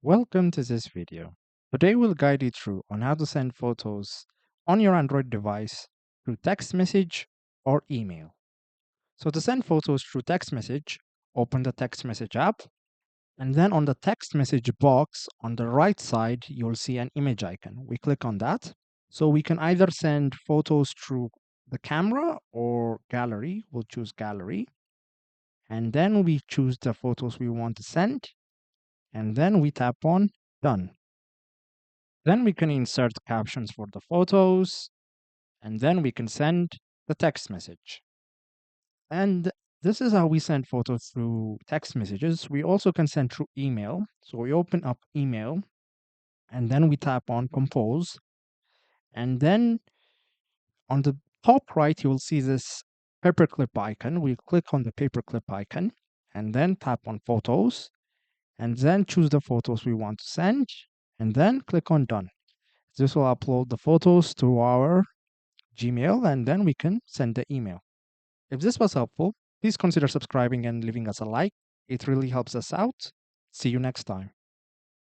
Welcome to this video. Today we'll guide you through on how to send photos on your Android device through text message or email. So to send photos through text message, open the text message app, and then on the text message box on the right side, you'll see an image icon. We click on that. So we can either send photos through the camera or gallery. We'll choose gallery. And then we choose the photos we want to send. And then we tap on done. Then we can insert captions for the photos, and then we can send the text message. And this is how we send photos through text messages. We also can send through email. So we open up email, and then we tap on compose. And then on the top right, you will see this paperclip icon. We click on the paperclip icon, and then tap on photos, and then choose the photos we want to send, and then click on done. This will upload the photos to our Gmail, and then we can send the email. If this was helpful, please consider subscribing and leaving us a like. It really helps us out. See you next time.